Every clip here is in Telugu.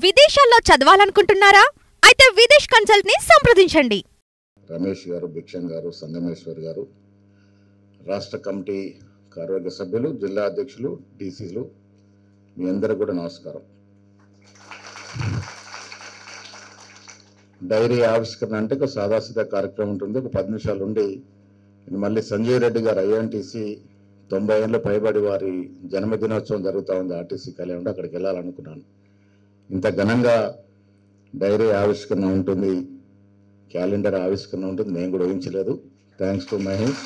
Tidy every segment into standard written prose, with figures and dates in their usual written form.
విదేశాల్లో చదవాలనుకుంటున్నారా? అయితే విదేశ్ కన్సల్ట్ ని సంప్రదించండి. రమేష్ గారు, భిక్షన్ గారు, సంగమేశ్వర్ గారు, రాష్ట్ర కమిటీ కార్యవర్గ సభ్యులు, జిల్లా అధ్యక్షులు, డీసీలు, మీ అందరూ కూడా నమస్కారం. డైరీ ఆవిష్కరణ అంటే ఒక సాదాసీదా కార్యక్రమం ఉంటుంది. ఒక 10 నిమిషాలు ఉండి మళ్ళీ సంజయ్ రెడ్డి గారు ఐఎన్టీసీ 90 ఏళ్ళ పైబడి వారి జన్మదినోత్సవం జరుగుతూ ఉంది ఆర్టీసీ కళ్యాణంలో, అక్కడికి వెళ్ళాలనుకున్నాను. ఇంత ఘనంగా డైరీ ఆవిష్కరణ ఉంటుంది, క్యాలెండర్ ఆవిష్కరణ ఉంటుంది, నేను కూడా ఊహించలేదు. Thanks to Mahesh.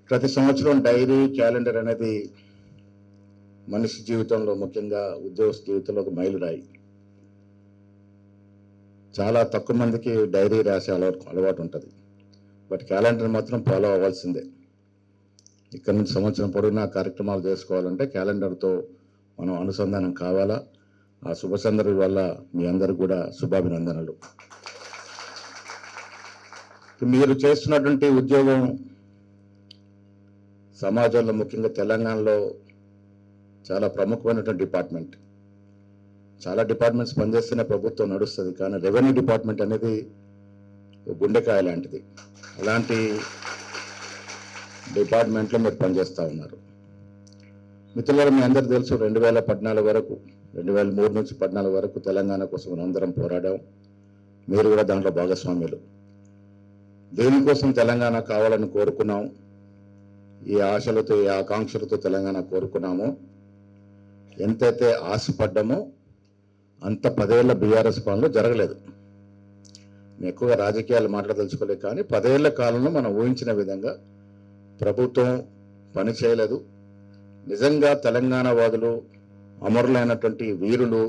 ప్రతి సంవత్సరం డైరీ క్యాలెండర్ అనేది మనిషి జీవితంలో, ముఖ్యంగా ఉద్యోగ జీవితంలో ఒక మైలురాయి. చాలా తక్కువ మందికి డైరీ రాసే అలవాటు ఉంటుంది, బట్ క్యాలెండర్ మాత్రం ఫాలో అవ్వాల్సిందే. ఇక్కడ నుంచి సంవత్సరం పొడవునా కార్యక్రమాలు చేసుకోవాలంటే క్యాలెండర్తో మనం అనుసంధానం కావాలా. ఆ శుభ సందర్భం వల్ల మీ అందరికి కూడా శుభాభినందనలు. మీరు చేస్తున్నటువంటి ఉద్యోగం సమాజంలో, ముఖ్యంగా తెలంగాణలో చాలా ప్రముఖమైనటువంటి డిపార్ట్మెంట్. చాలా డిపార్ట్మెంట్స్ పనిచేస్తేనే ప్రభుత్వం నడుస్తుంది, కానీ రెవెన్యూ డిపార్ట్మెంట్ అనేది గుండెకాయ లాంటిది. అలాంటి డిపార్ట్మెంట్లో మీరు పనిచేస్తూ ఉన్నారు. మిత్రులారా, మీ అందరికీ తెలుసు 2014 వరకు, 2003 నుంచి 14 వరకు తెలంగాణ కోసం మనందరం పోరాడాం. మీరు కూడా దాంట్లో భాగస్వామ్యులు. దేనికోసం తెలంగాణ కావాలని కోరుకున్నాం, ఈ ఆశలతో, ఈ ఆకాంక్షలతో తెలంగాణ కోరుకున్నామో, ఎంతైతే ఆశపడ్డామో అంత 10 ఏళ్ల బీఆర్ఎస్ పాలనలో జరగలేదు. నేను ఎక్కువగా రాజకీయాలు మాట్లాడదలుచుకోలేదు, కానీ 10 ఏళ్ల కాలంలో మనం ఊహించిన విధంగా ప్రభుత్వం పని చేయలేదు. నిజంగా తెలంగాణ వాదులు, అమరులైనటువంటి వీరులు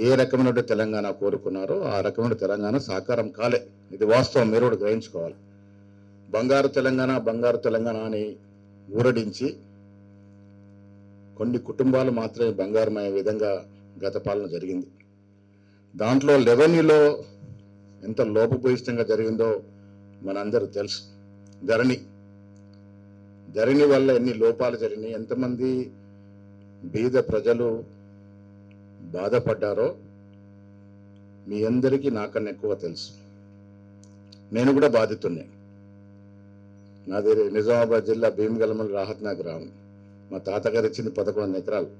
ఏ రకమైన తెలంగాణ కోరుకున్నారో ఆ రకమైన తెలంగాణ సాకారం కాలే. ఇది వాస్తవం, మీరు కూడా గ్రహించుకోవాలి. బంగారు తెలంగాణ, బంగారు తెలంగాణ అని ఊరడించి కొన్ని కుటుంబాలు మాత్రమే బంగారమయ్యే విధంగా గత పాలన జరిగింది. దాంట్లో రెవెన్యూలో ఎంత లోపభూయిష్టంగా జరిగిందో మనందరూ తెలుసు. ధరణి వల్ల ఎన్ని లోపాలు జరిగినాయి, ఎంతమంది బీద ప్రజలు బాధపడ్డారో మీ అందరికీ నాకన్నా ఎక్కువ తెలుసు. నేను కూడా బాధితున్నే. నాది నిజామాబాద్ జిల్లా భీమగల్మల్ రాహత్నా గ్రామం. మా తాతగారు ఇచ్చింది 11 ఎకరాలు.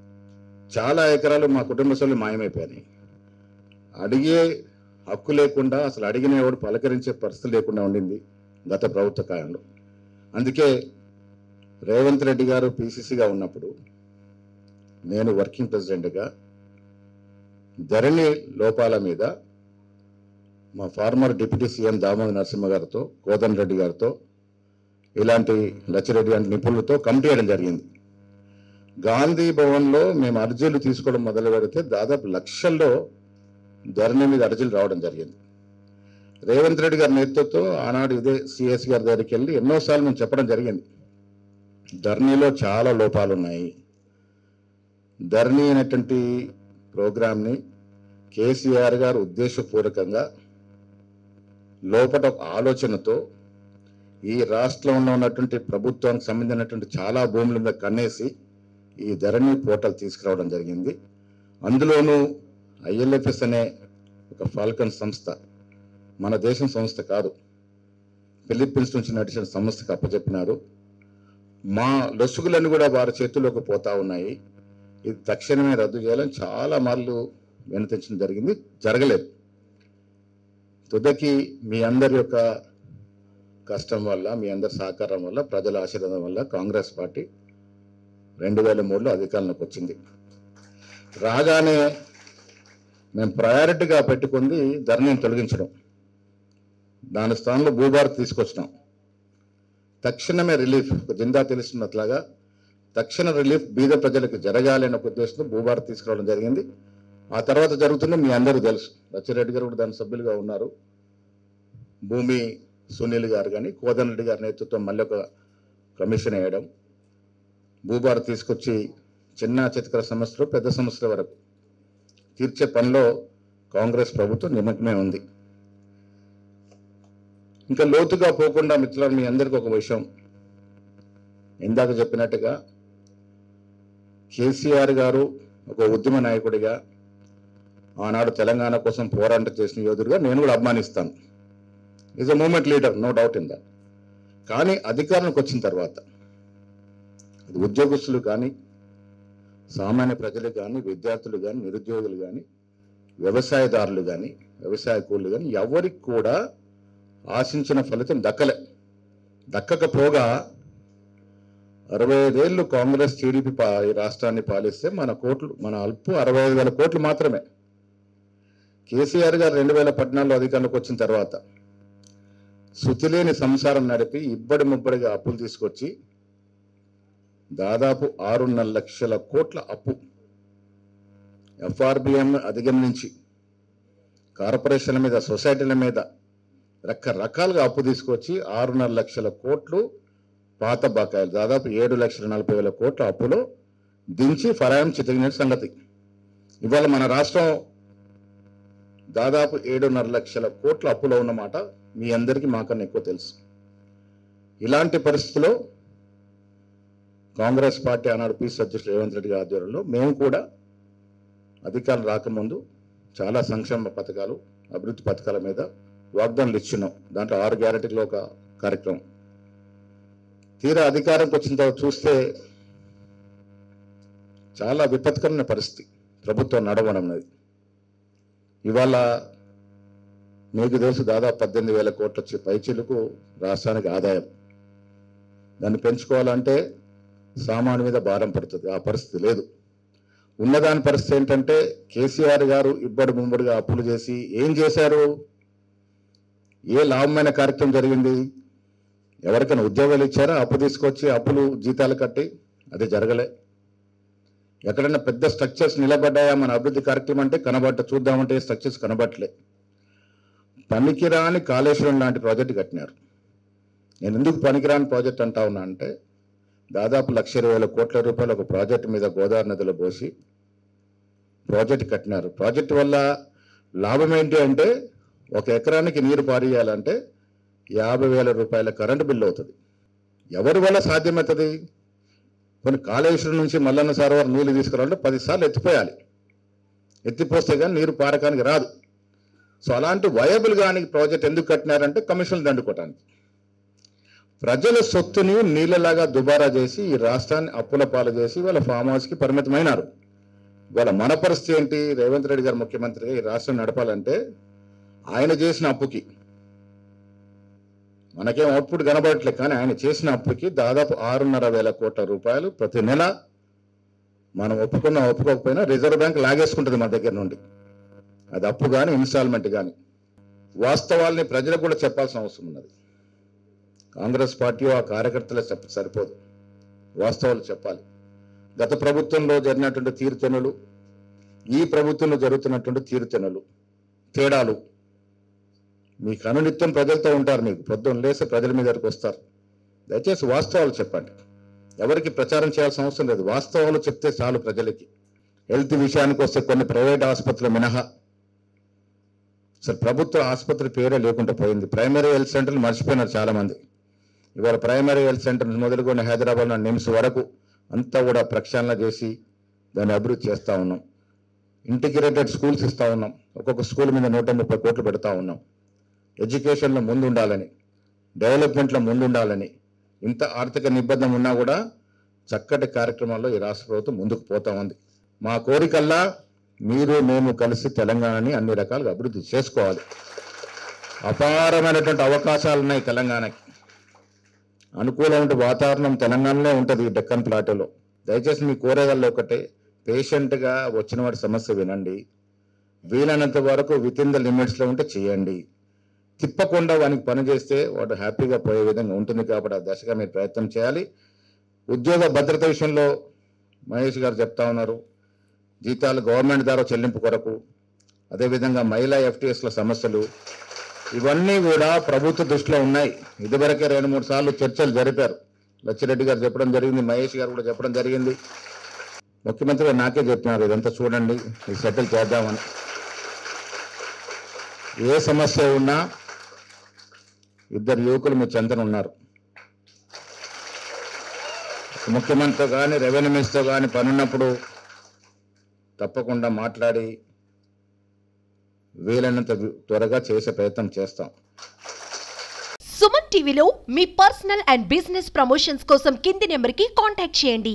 చాలా ఎకరాలు మా కుటుంబ సభ్యులు మాయమైపోయినాయి. అడిగే హక్కు లేకుండా, అసలు అడిగిన ఎవడు పలకరించే పరిస్థితి లేకుండా ఉండింది గత ప్రభుత్వ కాలంలో. అందుకే రేవంత్ రెడ్డి గారు పిసిసిగా ఉన్నప్పుడు నేను వర్కింగ్ ప్రెసిడెంట్గా ధరణి లోపాల మీద మా former deputy CM Damodar Narasimha గారితో, కోదండ రెడ్డి గారితో, ఇలాంటి లచ్చిరెడ్డి లాంటి నిపుణులతో కమిటీ వేయడం జరిగింది. గాంధీ భవన్లో మేము అర్జీలు తీసుకోవడం మొదలు పెడితే దాదాపు లక్షల్లో ధరణి మీద అర్జీలు రావడం జరిగింది. రేవంత్ రెడ్డి గారి నేతృత్వంతో ఆనాడు ఇదే సిఎస్ గారి దగ్గరికి వెళ్ళి ఎన్నోసార్లు మేము చెప్పడం జరిగింది, ధరణిలో చాలా లోపాలు ఉన్నాయి. ధరణి అనేటువంటి ప్రోగ్రామ్ని కేసీఆర్ గారు ఉద్దేశపూర్వకంగా లోపల ఒక ఆలోచనతో ఈ రాష్ట్రంలో ఉన్నటువంటి ప్రభుత్వానికి సంబంధించినటువంటి చాలా భూముల మీద కన్నేసి ఈ ధరణి పోర్టల్ తీసుకురావడం జరిగింది. అందులోనూ ఐఎల్ఎఫ్ఎస్ అనే ఒక ఫాల్కన్ సంస్థ, మన దేశం సంస్థ కాదు, ఫిలిప్పీన్స్ నుంచి నడిచిన సంస్థకు అప్పచెప్పినారు. మా లొసుగులన్నీ కూడా వారి చేతుల్లోకి పోతా ఉన్నాయి. ఇది తక్షణమే రద్దు చేయాలని చాలా మార్లు వినతించడం జరిగింది, జరగలేదు. తుదకి మీ అందరి యొక్క కష్టం వల్ల, మీ అందరి సహకారం వల్ల, ప్రజల ఆశీర్వాదం వల్ల కాంగ్రెస్ పార్టీ 2003లో అధికారంలోకి వచ్చింది. రాగానే మేము ప్రయారిటీగా పెట్టుకుంది ధరణిని తొలగించడం. దాని స్థానంలో భూభారత్ తీసుకొచ్చినాం. తక్షణమే రిలీఫ్, జిందా తెలుస్తున్నట్లాగా తక్షణ రిలీఫ్ బీద ప్రజలకు జరగాలి అనే ఉద్దేశంతో భూభారత్ తీసుకురావడం జరిగింది. ఆ తర్వాత జరుగుతుంది మీ అందరూ తెలుసు. లచ్చిరెడ్డి గారు కూడా దాని సభ్యులుగా ఉన్నారు. భూమి సునీల్ గారు కానీ, కోదండ రెడ్డి గారి నేతృత్వం మళ్ళీ ఒక కమిషన్ వేయడం, భూభారత్ తీసుకొచ్చి చిన్న చితకర సమస్యలు పెద్ద సమస్యల వరకు తీర్చే పనిలో కాంగ్రెస్ ప్రభుత్వం నిమగ్నమై ఉంది. ఇంకా లోతుగా పోకుండా మిత్రులు, మీ అందరికీ ఒక విషయం, ఇందాక చెప్పినట్టుగా కేసీఆర్ గారు ఒక ఉద్యమ నాయకుడిగా, ఆనాడు తెలంగాణ కోసం పోరాటం చేసిన యోధుడిగా నేను కూడా అభిమానిస్తాను. Is a movement leader, no doubt in that. కానీ అధికారానికి వచ్చిన తర్వాత అది ఉద్యోగస్తులు కానీ, సామాన్య ప్రజలు కానీ, విద్యార్థులు కానీ, నిరుద్యోగులు కానీ, వ్యవసాయదారులు కానీ, వ్యవసాయ కూలీలు కానీ ఎవరికి కూడా ఆశించిన ఫలితం దక్కకపోగా 65 ఏళ్ళు కాంగ్రెస్ టీడీపీ రాష్ట్రాన్ని పాలిస్తే మన అల్పు 65,000 కోట్లు మాత్రమే. కేసీఆర్ గారు 2014లో అధికారంలోకి వచ్చిన తర్వాత శుతిలేని సంసారం నడిపి ఇబ్బడి ముబ్బడిగా అప్పులు తీసుకొచ్చి దాదాపు 6.5 లక్షల కోట్ల అప్పు ఎఫ్ఆర్బిఎం అధిగమించి కార్పొరేషన్ల మీద, సొసైటీల మీద రకరకాలుగా అప్పు తీసుకొచ్చి 6.5 లక్షల కోట్లు పాత బకాయిలు దాదాపు 7,40,000 కోట్ల అప్పులో దించి ఫరాయం చితికిన సంగతి. ఇవాళ మన రాష్ట్రం దాదాపు 7.5 లక్షల కోట్ల అప్పులో ఉన్నమాట మీ అందరికీ మాకన్నా ఎక్కువ తెలుసు. ఇలాంటి పరిస్థితుల్లో కాంగ్రెస్ పార్టీ ఆనాడు పీసీ అధ్యక్షుడు రేవంత్ రెడ్డి గారి ఆధ్వర్యంలో మేము కూడా అధికారం రాకముందు చాలా సంక్షేమ పథకాలు, అభివృద్ధి పథకాల మీద వాగ్దానాలు ఇచ్చినాం. దాంట్లో 6 గ్యారెంటీలో ఒక కార్యక్రమం. తీరా అధికారంకి వచ్చిన తర్వాత చూస్తే చాలా విపత్కరమైన పరిస్థితి ప్రభుత్వం నడవడం అనేది. ఇవాళ మీకు తెలుసు, దాదాపు 18,000 కోట్ల పైచిలకు రాష్ట్రానికి ఆదాయం. దాన్ని పెంచుకోవాలంటే సామాను మీద భారం పడుతుంది. ఆ పరిస్థితి లేదు. ఉన్నదాని పరిస్థితి ఏంటంటే కేసీఆర్ గారు ఇబ్బడి ముమ్మడిగా అప్పులు చేసి ఏం చేశారు? ఏ లాభమైన కార్యక్రమం జరిగింది? ఎవరికైనా ఉద్యోగాలు ఇచ్చారా? అప్పు తీసుకొచ్చి అప్పులు జీతాలు కట్టి? అది జరగలే. ఎక్కడైనా పెద్ద స్ట్రక్చర్స్ నిలబడ్డాయా మన అభివృద్ధి కార్యక్రమం అంటే? చూద్దామంటే స్ట్రక్చర్స్ కనబట్టలే. పనికిరాని కాళేశ్వరం లాంటి ప్రాజెక్టు కట్టినారు. నేను ఎందుకు పనికిరాని ప్రాజెక్ట్ అంటా ఉన్నా అంటే, దాదాపు 1,20,000 కోట్ల రూపాయలు ఒక ప్రాజెక్టు మీద గోదావరి నదిలో పోసి ప్రాజెక్టు కట్టినారు. ప్రాజెక్టు వల్ల లాభం ఏంటి అంటే, 1 ఎకరానికి నీరు పారేయాలంటే 50,000 రూపాయల కరెంటు బిల్లు అవుతుంది. ఎవరి వల్ల సాధ్యమవుతుంది? కొన్ని కాళేశ్వరం నుంచి మల్లన్న సారోవర్ నీళ్లు తీసుకురావాలంటే 10 సార్లు ఎత్తిపోయాలి. ఎత్తిపోస్తే కానీ నీరు పారకానికి రాదు. సో అలాంటి వయబుల్ కానీ ప్రాజెక్ట్ ఎందుకు కట్టినారంటే కమిషన్లు దండుకోవటానికి. ప్రజల సొత్తుని నీళ్ళలాగా దుబారా చేసి ఈ రాష్ట్రాన్ని అప్పుల పాలు చేసి వాళ్ళ ఫామ్ హౌస్కి పరిమితమైనారు. ఇవాళ మన పరిస్థితి ఏంటి? రేవంత్ రెడ్డి గారు ముఖ్యమంత్రిగా ఈ రాష్ట్రం నడపాలంటే ఆయన చేసిన అప్పుకి మనకేం అవుట్పుట్ కనబడట్లేదు, కానీ ఆయన చేసిన అప్పుకి దాదాపు 6,500,000 కోట్ల రూపాయలు ప్రతి నెల మనం ఒప్పుకోకపోయినా రిజర్వ్ బ్యాంక్ లాగేసుకుంటుంది మన దగ్గర నుండి. అది అప్పు కానీ, ఇన్స్టాల్మెంట్ కానీ. వాస్తవాల్ని ప్రజలకు కూడా చెప్పాల్సిన అవసరం ఉన్నది. కాంగ్రెస్ పార్టీ ఆ కార్యకర్తలే సరిపోదు, వాస్తవాలు చెప్పాలి. గత ప్రభుత్వంలో జరిగినటువంటి తీరుతెన్నులు, ఈ ప్రభుత్వంలో జరుగుతున్నటువంటి తీరుతెన్నులు, తేడాలు మీకు అనునిత్యం ప్రజలతో ఉంటారు. మీకు పొద్దున్న లేసి ప్రజల మీదకి వస్తారు. దయచేసి వాస్తవాలు చెప్పండి. ఎవరికి ప్రచారం చేయాల్సిన అవసరం లేదు. వాస్తవాలు చెప్తే చాలు ప్రజలకి. హెల్త్ విషయానికి వస్తే కొన్ని ప్రైవేట్ ఆసుపత్రులు మినహా అసలు ప్రభుత్వ ఆసుపత్రి పేరే లేకుండా పోయింది. ప్రైమరీ హెల్త్ సెంటర్లు మర్చిపోయినారు చాలామంది. ఇవాళ ప్రైమరీ హెల్త్ సెంటర్ మొదలుకొని హైదరాబాద్లో నిమ్స్ వరకు అంతా కూడా ప్రక్షాళన చేసి దాన్ని అభివృద్ధి చేస్తూ ఉన్నాం. ఇంటిగ్రేటెడ్ స్కూల్స్ ఇస్తూ ఉన్నాం. ఒక్కొక్క స్కూల్ మీద 130 కోట్లు పెడతా ఉన్నాం. ఎడ్యుకేషన్లో ముందు ఉండాలని, డెవలప్మెంట్లో ముందు ఉండాలని, ఇంత ఆర్థిక నిబంధన ఉన్నా కూడా చక్కటి కార్యక్రమాల్లో ఈ రాష్ట్ర ప్రభుత్వం ముందుకు పోతా ఉంది. మా కోరికల్లా మీరు మేము కలిసి తెలంగాణని అన్ని రకాలుగా అభివృద్ధి చేసుకోవాలి. అపారమైనటువంటి అవకాశాలు ఉన్నాయి తెలంగాణకి. అనుకూలమైన వాతావరణం తెలంగాణలో ఉంటుంది, ఈ డెక్కన్ ప్లాటోలో. దయచేసి మీ కోరేదల్లో ఒకటే, పేషెంట్గా వచ్చిన వాడి సమస్య వినండి. వీలైనంత వరకు విత్ ఇన్ ద లిమిట్స్లో ఉంటే చేయండి. తిప్పకుండా వానికి పని చేస్తే వాడు హ్యాపీగా పోయే విధంగా ఉంటుంది. కాబట్టి ఆ దశగా మీరు ప్రయత్నం చేయాలి. ఉద్యోగ భద్రత విషయంలో మహేష్ గారు చెప్తా ఉన్నారు. జీతాలు గవర్నమెంట్ ద్వారా చెల్లింపు కొరకు, అదేవిధంగా మహిళా ఎఫ్టీఎస్ల సమస్యలు, ఇవన్నీ కూడా ప్రభుత్వ దృష్టిలో ఉన్నాయి. ఇదివరకే 2-3 సార్లు చర్చలు జరిపారు. లచ్చిరెడ్డి గారు చెప్పడం జరిగింది, మహేష్ గారు కూడా చెప్పడం జరిగింది. ముఖ్యమంత్రి గారు నాకే చెప్పినారు, ఇదంతా చూడండి, ఇది సెటిల్ చేద్దామని. ఏ సమస్య ఉన్నా 2 యువకులు మీ చెంతన ఉన్నారు. ముఖ్యమంత్రితో కానీ రెవెన్యూ మినిస్టర్తో కానీ పనున్నప్పుడు తప్పకుండా మాట్లాడి వీలైనంత త్వరగా చేసే ప్రయత్నం చేస్తాం. సుమన్ టీవీలో మీ పర్సనల్ అండ్ బిజినెస్ ప్రమోషన్స్ కోసం కింది నెంబర్కి కాంటాక్ట్ చేయండి.